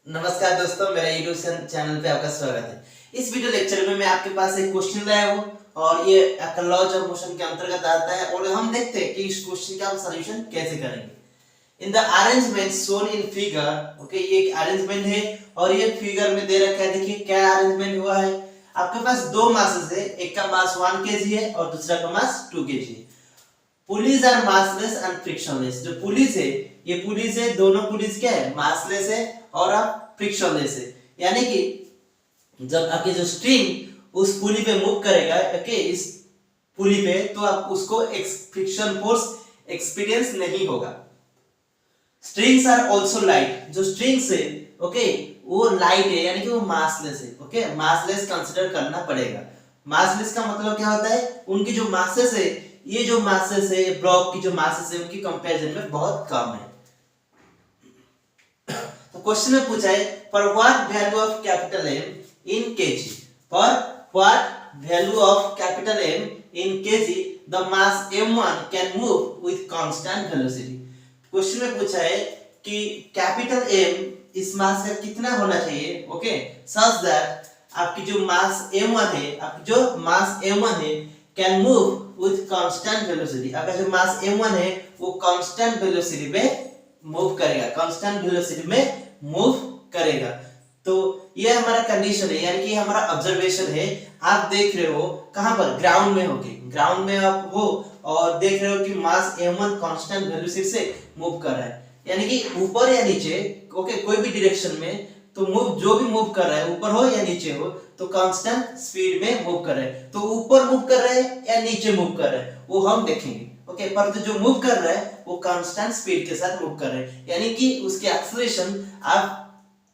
नमस्कार दोस्तों, मेरा यूट्यूब चैनल पे आपका स्वागत है। इस वीडियो लेक्चर में मैं आपके पास एक क्वेश्चन लाया हूँ और ये लॉज ऑफ मोशन के अंतर्गत आता है और हम देखते हैं कि इस क्वेश्चन का हम सॉल्यूशन कैसे करेंगे। In the arrangement shown in figure, okay, ये एक अरेंजमेंट है और ये फिगर में दे रखा है। देखिए क्या अरेंजमेंट हुआ है। आपके पास दो मासेस है, एक का मास 1 kg है और दूसरा का मास 2 kg है। Pulleys are massless and frictionless. जो पुलिस है, ये पुलिस है, दोनों पुलिस क्या है, मासलेस है और आप फ्रिक्शनलेस है। यानी कि जब आपकी जो स्ट्रिंग उस पुली पे मूव करेगा, ओके, इस पुली पे, तो आप उसको फ्रिक्शन फोर्स एक्सपीरियंस नहीं होगा। Strings are also light. जो स्ट्रिंग्स है, ओके, वो लाइट है, यानी कि वो मासलेस है। ओके, मासलेस कंसीडर करना पड़ेगा। मासलेस का मतलब क्या होता है, उनकी जो मासेस है, ये जो मासेस है, ब्लॉक की जो मासेस है, उनकी कंपैरिजन में बहुत कम है। तो क्वेश्चन में पूछा है, for what value of capital m in kg, for what value of capital m in kg the mass m1 can move with constant velocity. Question में पूछा है कि कैपिटल एम इस मास का कितना होना चाहिए, ओके, सच दैट आपकी जो मास m1 है, आपकी जो मास m1 है, can move with constant velocity. अगर जो मास m1 है वो कांस्टेंट वेलोसिटी पे मूव करेगा, कांस्टेंट वेलोसिटी में मूव करेगा। तो ये हमारा कंडीशन है, यानी कि हमारा ऑब्जर्वेशन है। आप देख रहे हो कहां पर, ग्राउंड में होके, ग्राउंड में आप हो और देख रहे हो कि मास m1 कांस्टेंट वेलोसिटी से मूव कर रहा है, यानी कि ऊपर या नीचे, ओके, कोई भी डायरेक्शन में, तो मूव जो भी मूव कर रहा है, ऊपर हो या नीचे हो, तो कांस्टेंट स्पीड में मूव कर रहा है। तो ऊपर मूव कर रहा है या नीचे मूव कर रहा है वो हम देखेंगे, ओके, पर तो जो मूव कर रहा है वो कांस्टेंट स्पीड के साथ मूव कर रहा है, यानी कि उसकी एक्सेलरेशन आप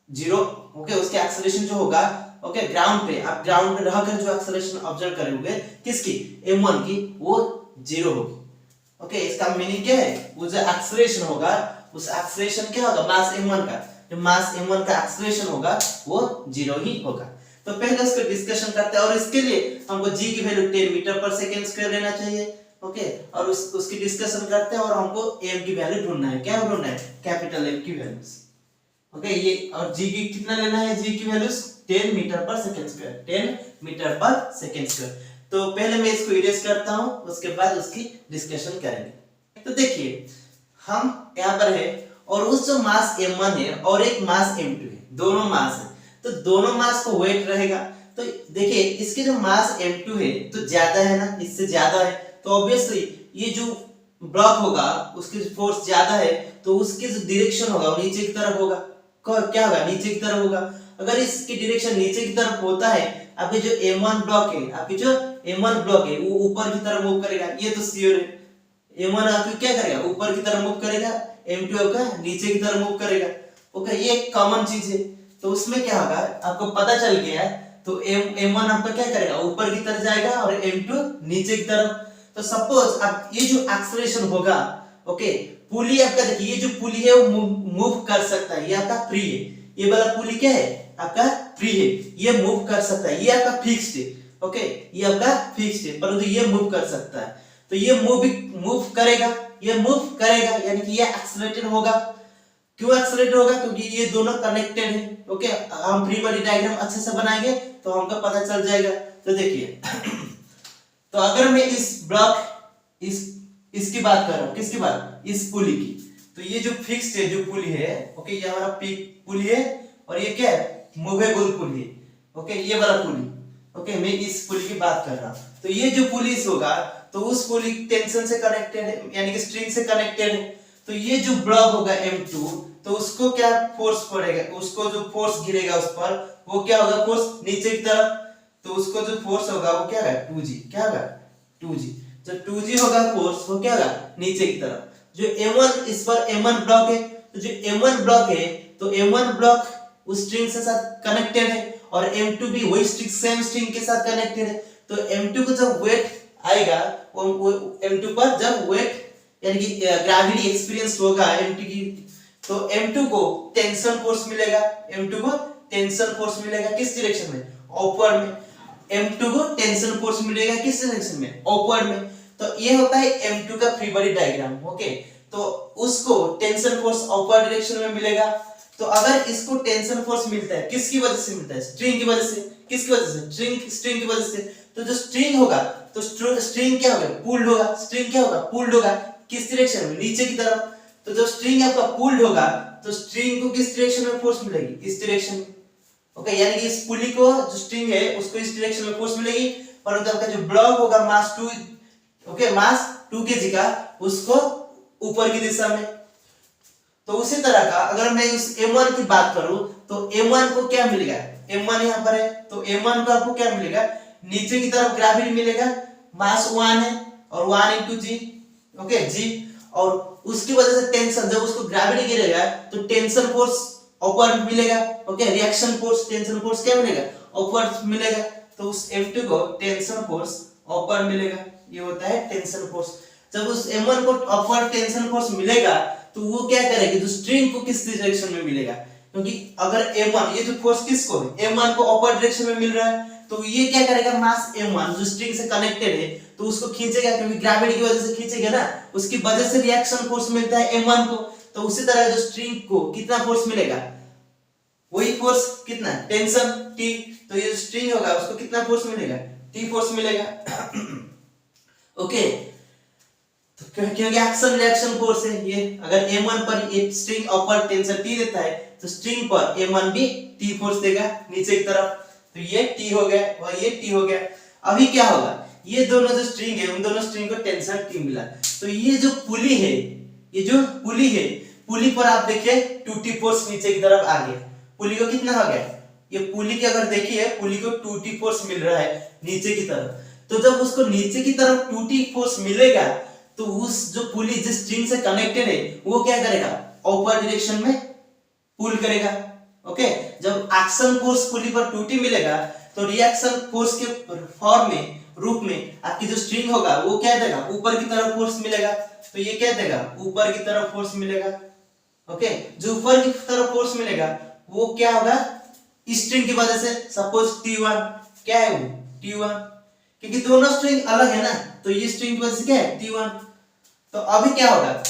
जीरो, ओके, उसकी एक्सेलरेशन जो होगा, ओके, ग्राउंड पे, आप ग्राउंड पे रहकर जो एक्सेलरेशन ऑब्जर्व करोगे किसकी, m1 की, वो जीरो होगी। ओके, इसका मीनिंग क्या है, वो जो एक्सेलरेशन होगा, उस एक्सेलरेशन क्या होगा, मास m1 का, जो मास m1 का एक्सेलरेशन होगा वो जीरो ही होगा। तो पहले उसको डिस्कशन करते हैं और इसके लिए हमको g की वैल्यू 10 मीटर पर सेकंड स्क्वायर लेना चाहिए, ओके, और उसकी डिस्कशन करते हैं और हमको m की वैल्यू ढूंढना है। क्या ढूंढना है, कैपिटल M की वैल्यूज, ओके, ये, और g की कितना लेना है, g की वैल्यूज 10 मीटर पर सेकंड स्क्वायर, 10 मीटर पर सेकंड स्क्वायर। तो पहले मैं इसको इरेज करता हूं, उसके बाद उसकी डिस्कशन करेंगे। तो देखिए हम यहां पर है और उस जो मास m1 है और एक मास m2 है, दोनों मास है, तो दोनों मास को वेट रहेगा। तो देखिए इसके जो मास m2 है तो ज्यादा है ना, इससे ज्यादा है, तो ऑब्वियसली ये जो ब्लॉक होगा उसकी फोर्स ज्यादा है, तो उसकी जो डायरेक्शन होगा वो नीचे की तरफ होगा। क्या होगा, नीचे की तरफ होगा। अगर इसकी डायरेक्शन नीचे की तरफ होता है, आपके जो m1 ब्लॉक है, आपकी जो m1 ब्लॉक है वो ऊपर की तरफ मूव करेगा, ये तो श्योर है। m1 आपको क्या करेगा, ऊपर की तरफ मूव करेगा, m2 आपका नीचे की तरफ मूव करेगा, ओके, ये एक कॉमन चीज है। तो उसमें क्या होगा, आपको पता चल गया है, तो m1 आपका क्या करेगा, ऊपर की तरफ जाएगा और m2 नीचे की तरफ। तो सपोज अब ये जो एक्सेलरेशन होगा, ओके, पुली आपका, देखिए ये जो पुली है वो मूव कर सकता है, ये आपका फ्री है, ये वाला पुली क्या है, आपका फ्री है, ये मूव कर सकता है, ये आपका फिक्स्ड है, ओके, ये आपका फिक्स्ड है, परंतु ये मूव कर सकता है। तो ये मूव करेगा, ये मूव करेगा, यानी कि ये एक्सेलरेटेड होगा। क्यों एक्सेलरेटेड होगा, क्योंकि ये दोनों कनेक्टेड है। ओके, हम फ्री बॉडी डायग्राम अच्छे से बनाएंगे तो हमको पता चल जाएगा। तो देखिए तो अगर मैं इस ब्लॉक, इसकी बात कर रहा हूं, किसकी बात, इस पुली की, तो ये जो फिक्स्ड है जो पुली है, ओके, ये हमारा पुली है और ये क्या है, मूवेबल पुली है, ओके, ये वाला पुली, ओके, मैं इस पुली की बात कर रहा हूं। तो ये जो पुली होगा तो उस पुली टेंशन से कनेक्टेड है, यानी कि स्ट्रिंग से कनेक्टेड है। तो ये जो ब्लॉक होगा m2, तो उसको क्या फोर्स पड़ेगा, उसको जो फोर्स गिरेगा उस पर, वो क्या होगा, फोर्स नीचे की तरफ। तो उसको जो फोर्स होगा वो क्या होगा, 2g, क्या होगा, 2g। जो 2g होगा फोर्स, वो क्या होगा, नीचे की तरफ। जो m1, इस पर m1 ब्लॉक है, तो जो m1 ब्लॉक है, तो m1 ब्लॉक उस स्ट्रिंग के साथ कनेक्टेड है और m2 भी वही स्ट्रिंग, सेम स्ट्रिंग के साथ कनेक्टेड है। तो m2 को जब वेट आएगा, वो m2 पर जब वेट यानी कि ग्रेविटी एक्सपीरियंस होगा m2 की, तो m2 को टेंशन फोर्स मिलेगा, m2 को टेंशन फोर्स मिलेगा किस डायरेक्शन में, अपवर्ड में। m2 को टेंशन फोर्स मिलेगा किस डायरेक्शन में, अपवर्ड में। तो ये होता है m2 का फ्री बॉडी डायग्राम, ओके। तो उसको टेंशन फोर्स अपवर्ड डायरेक्शन में मिलेगा, तो अगर इसको टेंशन फोर्स मिलता है, किसकी वजह से मिलता है? स्ट्रिंग की वजह से। किसकी वजह से? स्ट्रिंग की वजह से। तो जो स्ट्रिंग होगा, तो स्ट्रिंग क्या होगा? पुल्ड होगा। स्ट्रिंग क्या होगा? पुल्ड होगा। किस डायरेक्शन में? नीचे की तरफ। तो जब स्ट्रिंग आपका पुल्ड होगा तो स्ट्रिंग को किस डायरेक्शन में फोर्स मिलेगी? इस डायरेक्शन में। ओके, यानी कि इस पुली को, जो स्ट्रिंग है उसको इस डायरेक्शन में फोर्स मिलेगी, परंतु आपका जो ब्लॉक होगा मास 2, ओके, मास 2 kg का, उसको ऊपर की दिशा में। तो उसी तरह का अगर मैं इस m1 की बात करूं तो m1 को क्या मिलेगा? m1 यहां पर है, तो m1 को आपको क्या मिलेगा? नीचे की तरफ ग्रेविटी मिलेगा, मास 1 है और 1 * g, ओके, g, और उसकी वजह से टेंशन, जब उसको ग्रेविटी गिरेगा तो टेंशन फोर्स अपवर्ड मिलेगा, okay, reaction force, tension force क्या मिलेगा? अपवर्ड मिलेगा। तो उस F2 को टेंशन फोर्स अपवर्ड मिलेगा, ये होता है टेंशन फोर्स। जब उस M1 को अपवर्ड टेंशन फोर्स मिलेगा तो वो क्या करेगी? जो स्ट्रिंग को किस डायरेक्शन में मिलेगा? क्योंकि अगर M1, ये जो फोर्स किसको है? M1 को अपवर्ड डायरेक्शन में मिल रहा है, तो ये क्या करेगा? मास M1 जो स्ट्रिंग से कनेक्टेड है तो उसको खींचेगा, क्योंकि ग्रेविटी की वजह से खींचेगा ना, उसकी वजह से रिएक्शन फोर्स मिलता है M1 को। तो उसी तरह जो स्ट्रिंग को कितना फोर्स मिलेगा? वही फोर्स, कितना? Tension T। तो ये स्ट्रिंग होगा उसको कितना फोर्स मिलेगा? T फोर्स मिलेगा। ओके, तो क्योंकि एक्शन रिएक्शन फोर्स है ये, अगर M1 पर ये स्ट्रिंग अपवर्ड टेंशन T देता है तो स्ट्रिंग पर M1 भी T फोर्स देगा नीचे की तरफ। तो ये T हो गया और ये T हो गया। अभी क्या होगा? ये दोनों जो स्ट्रिंग है उन दोनों स्ट्रिंग को टेंशन T मिला, तो ये जो पुली है, ये जो पुली है, पुली पर आप देखिए 2T फोर्स नीचे की तरफ आ गया। पुली को कितना हो गया? ये पुली की अगर देखिए, पुली को 2T फोर्स मिल रहा है नीचे की तरफ। तो जब उसको नीचे की तरफ 2T फोर्स मिलेगा तो उस जो पुली जिस स्ट्रिंग से कनेक्टेड है वो क्या करेगा? अपवर्ड डायरेक्शन में पुल करेगा। ओके, जब एक्शन फोर्स पुली पर 2T मिलेगा तो रिएक्शन फोर्स के फॉर्म में, रूप में, आपकी जो स्ट्रिंग होगा वो क्या देगा? ऊपर की तरफ फोर्स मिलेगा। तो ये क्या देगा? ऊपर की तरफ फोर्स मिलेगा। ओके, जो ऊपर की तरफ फोर्स मिलेगा वो क्या होगा? स्ट्रिंग की वजह से। सपोज T1 क्या है? वो T1, क्योंकि दोनों स्ट्रिंग अलग है ना, तो ये स्ट्रिंग की वजह से क्या है? T1। तो अभी क्या होगा?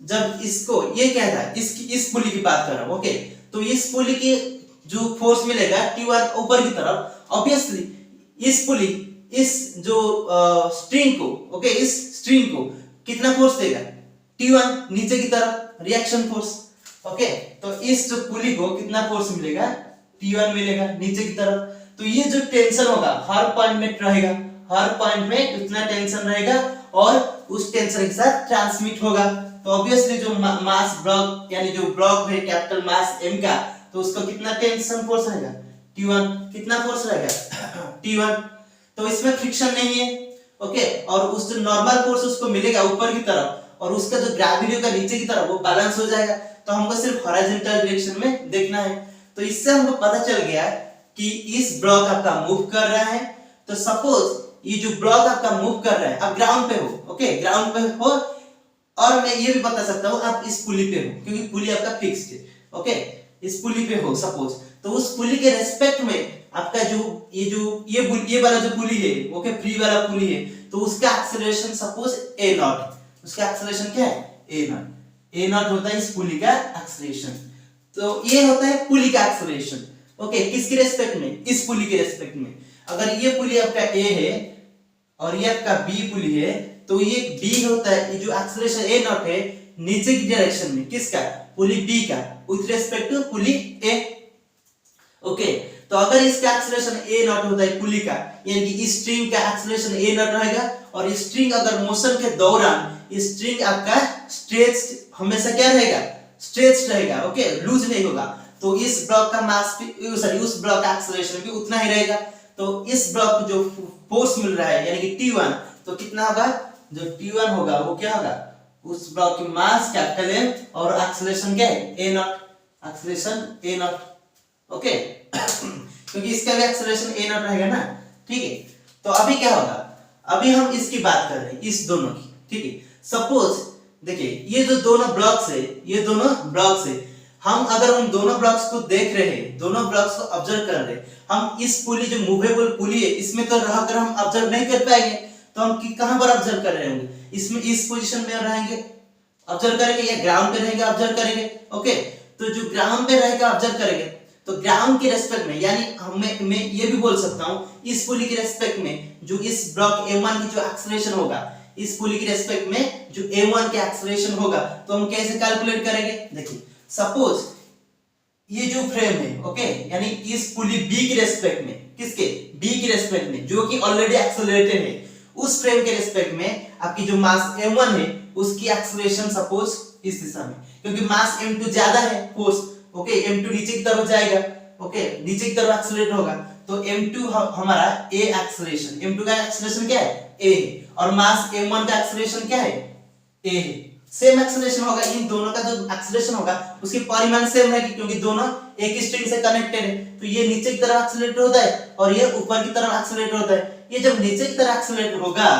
जब इसको, ये क्या था? इसकी, इस पुली की बात कर रहा हूं, ओके, तो इस पुली की जो फोर्स मिलेगा T1 ऊपर की तरफ, ऑब्वियसली इस पुली, इस जो स्ट्रिंग को, ओके, इस स्ट्रिंग को कितना फोर्स देगा? T1 नीचे की तरफ, रिएक्शन फोर्स। ओके, तो इस जो पुली को कितना फोर्स मिलेगा? T1 मिलेगा नीचे की तरफ। तो ये जो टेंशन होगा हर पॉइंट में रहेगा, हर पॉइंट में उतना टेंशन रहेगा और उस टेंशन के साथ ट्रांसमिट होगा। तो ऑब्वियसली जो मास ब्लॉक, यानी जो ब्लॉक है कैपिटल मास M का, तो उसको कितना टेंशन फोर्स रहेगा? T1। कितना फोर्स रहेगा? T1। तो इसमें फ्रिक्शन नहीं है, ओके, और उस जो नॉर्मल फोर्स उसको मिलेगा ऊपर की तरफ और उसका जो ग्रेविटी होगा नीचे की तरफ, वो बैलेंस हो जाएगा। तो हमको सिर्फ हॉरिजॉन्टल डायरेक्शन में देखना है। तो इससे हमको पता चल गया कि इस ब्लॉक आपका मूव कर रहा है। तो सपोज ये जो ब्लॉक आपका मूव कर रहा है, आप ग्राउंड पे हो, ओके, ग्राउंड पे हो, और मैं ये भी बता सकता हूँ आप इस पुली पे हो, क्योंकि पुली आपका फिक्स्ड है, ओके, इस पुली पे हो सपोज, तो उस पुली के रेस्पेक्ट में आपका जो ये वाला जो पुली है, ओके, फ्री वाला पुली है, तो उसका एक्सेलरेशन सपोज a0, उसका एक्सेलरेशन क्या है? a0 होता है इस पुली का एक्सेलरेशन। तो ये होता है पुली का एक्सेलरेशन, ओके, किसके रेस्पेक्ट में? इस पुली के रेस्पेक्ट में। अगर ये पुली आपका A है और ये आपका B पुली है, तो ये B होता है, ये जो एक्सेलरेशन a0 है नीचे की डायरेक्शन में, किसका? पुली B का, with respect to pulley A। Okay, तो अगर इसका एक्सेलरेशन a0 होता है पुली का, यानी कि इस स्ट्रिंग का एक्सेलरेशन a0 रहेगा, और इस स्ट्रिंग अगर मोशन के दौरान इस स्ट्रिंग आपका स्ट्रेच्ड, हमेशा क्या रहेगा? स्ट्रेच्ड रहेगा, ओके, लूज नहीं होगा। तो इस ब्लॉक का मास, सॉरी, उस ब्लॉक का एक्सेलरेशन भी उतना ही रहेगा। तो इस ब्लॉक को जो फोर्स मिल रहा है यानी कि T1, तो कितना होगा? जो T1 होगा वो क्या होगा? उस ब्लॉक की मास कैपिटल M और एक्सेलरेशन क्या है? a0, एक्सेलरेशन a0, ओके, क्योंकि इसका भी एक्सेलरेशन a0 रहेगा ना, ठीक है। तो अभी क्या होगा? अभी हम इसकी बात कर रहे हैं, इस दोनों की, ठीक है। सपोज देखिए, ये जो दोनों ब्लॉक्स है, ये दोनों ब्लॉक्स है, हम अगर उन दोनों ब्लॉक्स को देख रहे हैं, दोनों ब्लॉक्स को ऑब्जर्व कर रहे हैं, हम इस पुली, जो मूवेबल पुली है, इसमें तो रहकर हम ऑब्जर्व नहीं कर पाएंगे, तो हम कहां पर ऑब्जर्व कर रहे होंगे? इसमें, इस पोजीशन में रहेंगे, ऑब्जर्व करेंगे, या ग्राउंड पे रहेंगे, ऑब्जर्व करेंगे, ओके। तो जो ग्राउंड पे रहेगा ऑब्जर्व करेंगे तो ग्राउंड के रेस्पेक्ट में, यानी मैं ये भी बोल सकता हूँ इस पुली के रेस्पेक्ट में जो इस ब्लॉक m1 की जो एक्सेलरेशन होगा, इस पुली के रेस्पेक्ट में जो m1 के एक्सेलरेशन होगा, तो हम कैसे कैलकुलेट करेंगे? देखिए सपोज ये जो फ्रेम है, ओके, यानी इस पुली B के रेस्पेक्ट में, किसके? B के रेस्पेक्ट में, जो कि ऑलरेडी एक्सेलरेटेड है, उस फ्रेम के रेस्पेक्ट में आपकी जो मास m1 है उसकी एक्सेलरेशन सपोज इस दिशा में, क्योंकि मास m2 ज्यादा है फोर्स, ओके, m2 नीचे की तरफ जाएगा, ओके, नीचे की तरफ एक्सेलरेट होगा, तो m2 हमारा a एक्सेलरेशन, m2 का एक्सेलरेशन क्या है? a है, और मास m1 का एक्सेलरेशन क्या है? a है। सेम एक्सेलरेशन होगा, इन दोनों का जो एक्सेलरेशन होगा उसकी परिमाण सेम रहेगी, क्योंकि दोनों एक स्ट्रिंग से कनेक्टेड है, तो ये नीचे की तरफ एक्सेलरेट होता है और ये ऊपर की तरफ एक्सेलरेट होता है। ये जब नीचे की तरफ एक्सेलरेट होगा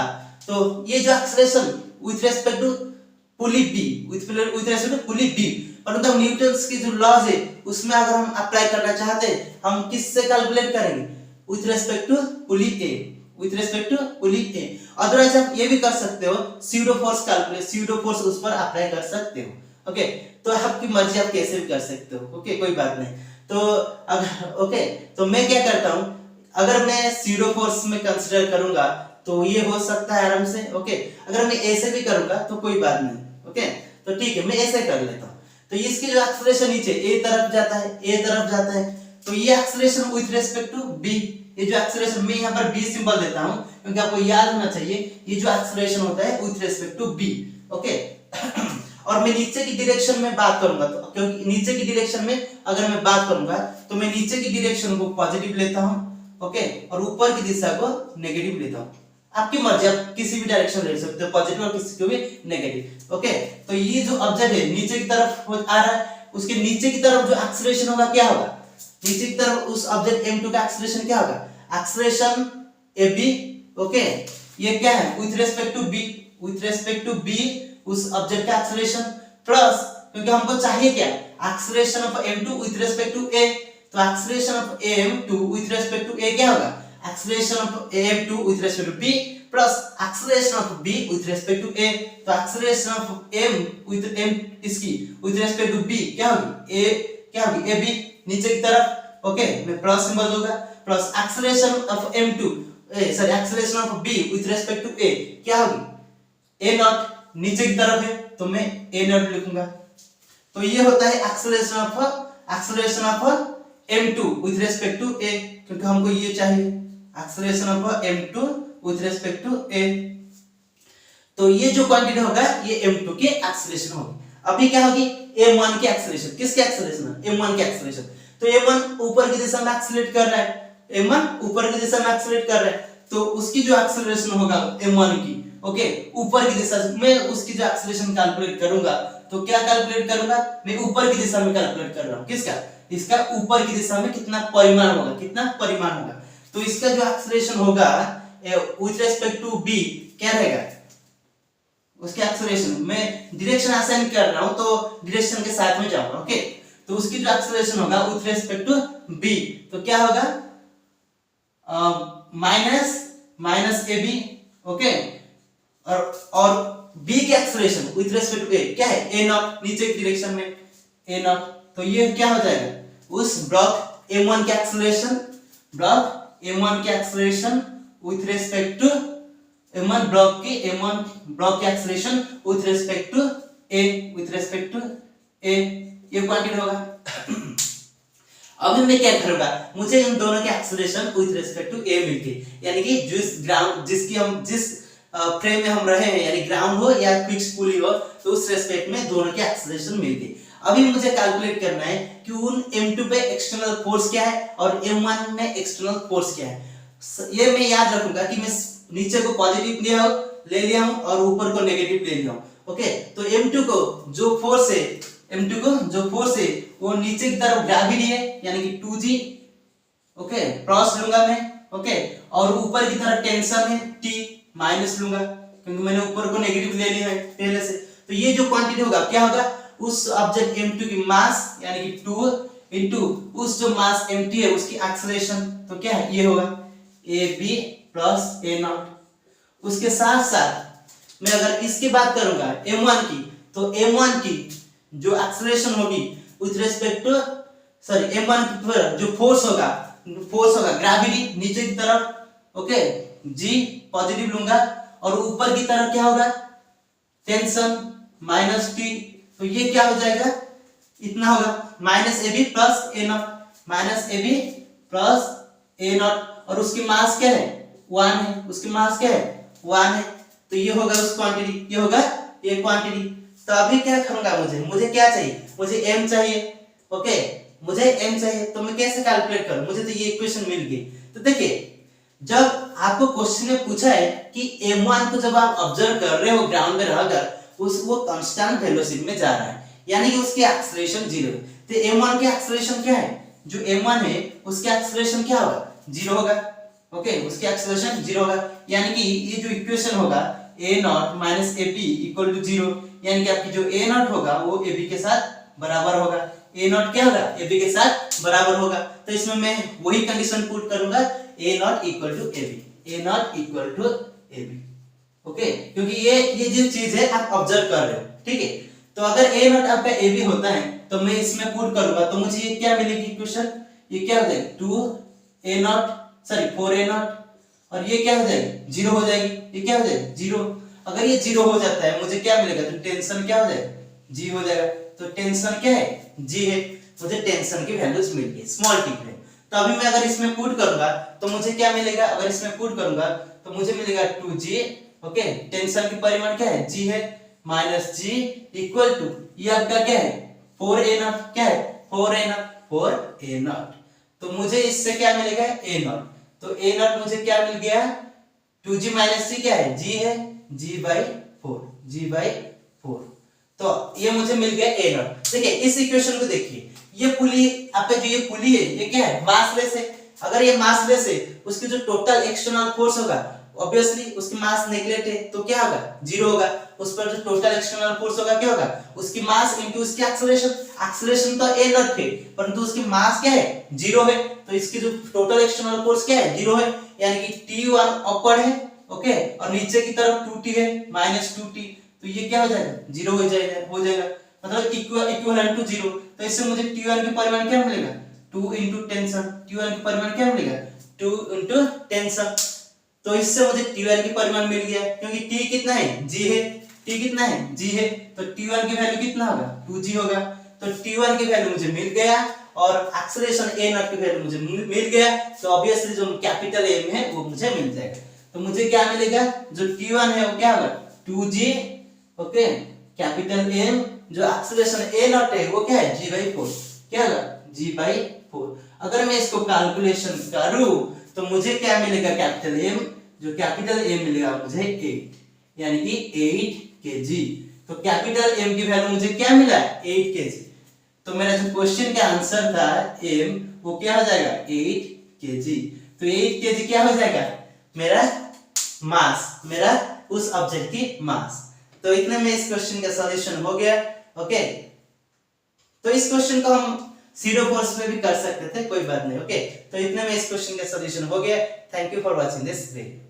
तो ये जो acceleration with respect to pulley B, with respect to pulley B, परंतु न्यूटन्स की जो लॉज है उसमें अगर हम अप्लाई करना चाहते हैं, हम किससे कैलकुलेट करेंगे? With respect to pulley A, with respect to pulley A। Otherwise आप ये भी कर सकते हो pseudo force calculate, pseudo force उस पर अप्लाई कर सकते हो, ओके, तो आपकी मर्जी, आप कैसे भी कर सकते हो, ओके, कोई बात नहीं। तो अगर ओके, तो मैं क्या करता हूं, अगर मैं स्यूडो फोर्स में कंसीडर करूंगा तो ये हो सकता है आराम से, ओके, अगर मैं ऐसे भी करूंगा तो कोई बात नहीं, ओके, तो ठीक है, मैं ऐसे कर लेता हूं। तो इसकी जो एक्सेलरेशन नीचे a तरफ जाता है, a तरफ जाता है, तो ये acceleration with respect to b, ये जो एक्सेलरेशन मैं यहाँ पर b सिंबल देता हूँ क्योंकि आपको याद होना चाहिए ये जो एक्सेलरेशन होता है with respect to b, okay. और मैं नीचे की डायरेक्शन में बात करूंगा, तो क्योंकि नीचे की डायरेक्शन में अगर मैं बात करूंगा तो मैं नीचे की डायरेक्शन को पॉजिटिव लेता हूं, ओके, और ऊपर की दिशा को नेगेटिव लेता हूं। आपकी मर्जी, आप किसी भी डायरेक्शन ले सकते हो, पॉजिटिव और किसी को भी नेगेटिव, ओके। तो ये जो ऑब्जेक्ट है नीचे की तरफ आ रहा है, उसके नीचे की तरफ जो एक्सेलरेशन होगा क्या होगा? नीचे की तरफ उस ऑब्जेक्ट m2 का एक्सेलरेशन क्या होगा? एक्सेलरेशन ab, ओके, ये क्या है? With respect to b, with respect to b उस ऑब्जेक्ट का एक्सेलरेशन प्लस, क्योंकि हमको चाहिए क्या? Acceleration of m2 with respect to a, तो acceleration of am2 with respect to a क्या होगा? Acceleration of am2 with respect to b plus acceleration of b with respect to a, तो acceleration of m with m इसकी with respect to b क्या होगी? a क्या होगी? ab नीचे की तरफ, ओके, मैं प्लस सिंबल दूंगा, plus acceleration of m2 sorry acceleration of b with respect to a क्या होगी? a नॉट नीचे की तरफ है तो मैं a नॉट लिखूंगा। तो ये होता है acceleration of m2 with respect to a, क्योंकि हमको ये चाहिए acceleration of m2 with respect to a। तो ये जो क्वांटिटी होगा ये m2 की एक्सेलरेशन होगी। अभी क्या होगी? m1 की एक्सेलरेशन, किसकी एक्सेलरेशन? m1 की एक्सेलरेशन। तो m1 ऊपर की दिशा में एक्सेलरेट कर रहा है, m1 ऊपर की दिशा में एक्सेलरेट कर रहा है, तो उसकी जो एक्सेलरेशन होगा m1 की, ओके, ऊपर की दिशा में उसकी जो एक्सेलरेशन कैलकुलेट करूंगा, तो क्या कैलकुलेट करूंगा? मैं ऊपर की दिशा में कैलकुलेट कर रहा हूं, किसका? इसका ऊपर की दिशा में कितना परिमाण होगा, कितना परिमाण होगा, तो इसका जो एक्सेलरेशन होगा विथ रिस्पेक्ट टू b क्या रहेगा? उसके एक्सेलरेशन, मैं डायरेक्शन असाइन कर रहा हूं तो डायरेक्शन के साथ में जाऊंगा, ओके, तो उसकी जो एक्सेलरेशन होगा विथ रिस्पेक्ट टू b, तो क्या होगा? माइनस ab, ओके, और b की acceleration with respect to a क्या है? a नॉट, नीचे की डायरेक्शन में a नॉट, तो ये क्या हो जाएगा? उस ब्लॉक m1 की एक्सेलरेशन, ब्लॉक m1 की acceleration with respect to m1 block की acceleration with respect to a, with respect to a, ये क्वांटिटी होगा। अभी मैं क्या करूंगा? मुझे इन दोनों के acceleration with respect to a मिल गई, यानी कि जिस फ्रेम में हम रहे हैं, यानी ग्राउंड हो या फिक्स पुली हो, तो उस रेस्पेक्ट में दोनों के एक्सेलरेशन मिल गई। अभी मुझे कैलकुलेट करना है कि उन m2 पे एक्सटर्नल फोर्स क्या है और m1 में एक्सटर्नल फोर्स क्या है। ये मैं याद रखूंगा कि मैं नीचे को पॉजिटिव ले लिया हूं और ऊपर को नेगेटिव ले लिया हूं, ओके। तो m2 को जो फोर्स है वो नीचे की तरफ ग्रेविटी है, यानी कि 2g, ओके, क्रॉस लूंगा मैं, ओके, और ऊपर की तरफ टेंशन है t, माइनस लूंगा क्योंकि मैंने ऊपर को नेगेटिव ले लिया है पहले से। तो ये जो क्वांटिटी होगा क्या होगा? उस ऑब्जेक्ट m2 की मास, यानी कि 2 इनटू उस जो मास m2 है उसकी एक्सेलरेशन, तो क्या है? ये होगा ab प्लस a नॉट। उसके साथ साथ मैं अगर इसकी बात करूंगा m1 की, तो m1 की जो एक्सेलरेशन होगी with respect to sorry m1 पर जो फोर्स होगा ग्रेविटी नीचे की तरफ, ओके, g पॉजिटिव लूंगा और ऊपर की तरफ क्या होगा, टेंशन माइनस टी, तो ये क्या हो जाएगा, इतना होगा minus A B plus A naught, minus A B plus A naught, और उसकी मास क्या है 1 है, उसकी मास क्या है 1 है, तो ये होगा उस क्वांटिटी, ये होगा ये क्वांटिटी। तो अभी क्या करूंगा, मुझे क्या चाहिए, मुझे m चाहिए, ओके, मुझे m चाहिए, तो मैं कैसे कैलकुलेट करूं, मुझे तो ये इक्वेशन मिल गई। तो देखिए जब आपको क्वेश्चन में पूछा है कि m1 को जब आप ऑब्जर्व कर रहे हो ग्राउंड में रहकर वो कांस्टेंट वेलोसिटी में जा रहा है, यानी कि उसकी एक्सेलरेशन 0 है, तो m1 की एक्सेलरेशन क्या है, जो m1 है उसकी एक्सेलरेशन क्या होगा 0 होगा, ओके, उसकी एक्सेलरेशन 0 होगा, यानी कि ये जो इक्वेशन होगा a naught minus A B equal to 0, यानी कि आपकी जो a नॉट होगा वो a b के साथ बराबर होगा, a नॉट क्या होगा a b के साथ बराबर होगा। तो इसमें मैं वही कंडीशन पुट करूंगा a naught equal to a b, a naught equal to a b, okay, क्योंकि ये जो चीज है आप ऑब्जर्व कर रहे हो, ठीक है। तो अगर a नॉट आपका a b होता है तो मैं इसमें पुट करूंगा, तो मुझे ये क्या मिलेगी इक्वेशन, ये क्या हो जाएगी 2a not sorry 4a not, और ये क्या हो जाएगी 0 हो जाएगी, ये क्या हो जाएगी 0। अगर ये 0 हो जाता है मुझे क्या मिलेगा, तो टेंशन क्या हो जाएगा g हो जाएगा, तो टेंशन क्या है g है, मुझे टेंशन की वैल्यूज मिल गई स्मॉल t है। तो अभी मैं अगर इसमें पुट करूंगा तो मुझे क्या मिलेगा, अगर इसमें पुट करूंगा तो मुझे मिलेगा 2g, ओके, टेंशन की परिमाण क्या है g है, माइनस g इक्वल टू ये आपका क्या है 4a नॉट, क्या है 4a नॉट, तो मुझे इससे क्या मिलेगा a नॉट, तो a नॉट मुझे क्या मिल गया 2g माइनस c क्या है g है, g/4, तो ये मुझे मिल गया a नॉट। देखिए इस इक्वेशन को देखिए, ये पुली आपका जो ये पुली है ये क्या है मासलेस है, अगर ये मासलेस है उसकी जो टोटल एक्सटर्नल फोर्स होगा ऑब्वियसली उसकी मास नेगलेक्ट है तो क्या होगा 0 होगा, उस पर जो टोटल एक्सटर्नल फोर्स होगा क्या होगा उसकी मास इनटू उसकी एक्सेलरेशन तो a नॉट है परंतु उसकी मास क्या है 0 है, तो इसकी जो टोटल एक्सटर्नल फोर्स क्या है 0 है, यानी कि t1 अपवर्ड है, ओके, और नीचे की तरफ 2t है माइनस 2t, तो ये क्या हो जाएगा 0 हो जाएगा मतलब इक्विवेलेंट टू 0। तो इससे मुझे t1 की परिमाण क्या मिलेगा 2 into टेंशन, t1 की परिमाण क्या मिलेगा 2 into टेंशन, तो इससे मुझे t1 की परिमाण मिल गया, क्योंकि t कितना है g है, t कितना है g है, तो t1 की वैल्यू कितना होगा 2g होगा, तो t1 की वैल्यू मुझे मिल गया और एक्सेलरेशन a नॉट की वैल्यू मुझे मिल गया, तो ऑब्वियसली जो कैपिटल M है वो मुझे मिल जाएगा। तो मुझे क्या मिलेगा, जो t1 है वो क्या होगा 2g, ओके, कैपिटल M, जो एक्सेलरेशन a नॉट है वो क्या है g/4, क्या होगा g/4। अगर मैं इसको कैलकुलेशन करूं तो मुझे क्या मिलेगा कैपिटल M, जो कैपिटल M मिलेगा मुझे 8, यानी कि 8 kg। तो कैपिटल M की वैल्यू मुझे क्या मिला 8 kg, तो मेरा जो क्वेश्चन का आंसर था M वो क्या हो जाएगा 8 kg। तो 8 kg क्या हो जाएगा मेरा मास, मेरा उस ऑब्जेक्ट की मास। तो इतने में इस क्वेश्चन का सॉल्यूशन हो गया, ओके। तो इस क्वेश्चन को हम सीरो फोर्स में भी कर सकते थे, कोई बात नहीं, ओके। तो इतने में इस क्वेश्चन का सॉल्यूशन हो गया। Thank you for watching this video.